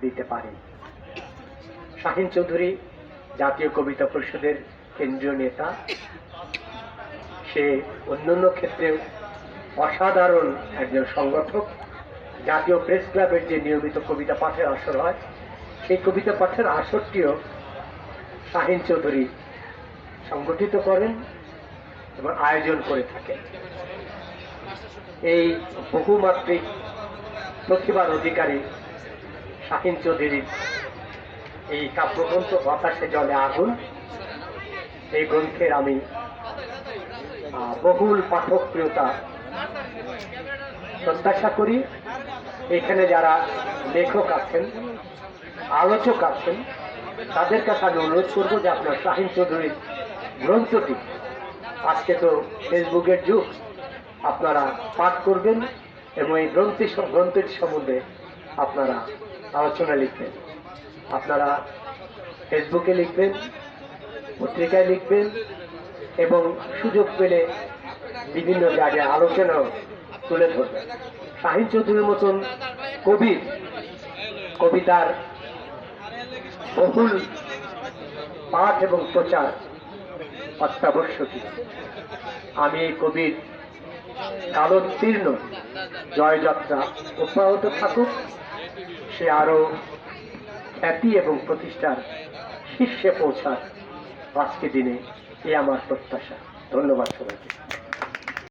দিতে পারেন। শাহীন চৌধুরী জাতীয় কবিতা পরিষদের কেন্দ্রীয় নেতা। সে অন্যান্য ক্ষেত্রে অসাধারণ একজন সংগঠক। জাতীয় প্রেস ক্লাবের যে নিয়মিত কবিতা পাঠের আসর হয়, সেই কবিতা পাঠের আসরটিও শাহীন চৌধুরী সংগঠিত করেন এবং আয়োজন করে থাকেন। এই বহুমাত্রিক প্রতিভার অধিকারী শাহীন চৌধুরীর এই কাব্যগ্রন্থ বাতাসে জলে আগুন, এই গ্রন্থের আমি বহুল পাঠকপ্রিয়তা প্রত্যাশা করি। এখানে যারা লেখক আছেন, আলোচক আছেন, তাদের কাছে আমি অনুরোধ করবো যে আপনার শাহীন চৌধুরীর গ্রন্থটি, আজকে তো ফেসবুকের যুগ, আপনারা পাঠ করবেন এবং এই গ্রন্থের সম্বন্ধে আপনারা আলোচনা লিখবেন। আপনারা ফেসবুকে লিখবেন, পত্রিকায় লিখবেন এবং সুযোগ পেলে বিভিন্ন জায়গায় আলোচনাও তুলে ধরবেন। শাহীন চৌধুরীর মতন কবির কবিতার বহুল পাঠ এবং প্রচার অত্যাবশ্যকী। আমি এই কবির কালোত্তীর্ণ জয়যাত্রা অব্যাহত থাকুক, সে আরো খ্যাতি এবং প্রতিষ্ঠার শীর্ষে পৌঁছার আজকে দিনে এ আমার প্রত্যাশা। ধন্যবাদ সবাইকে।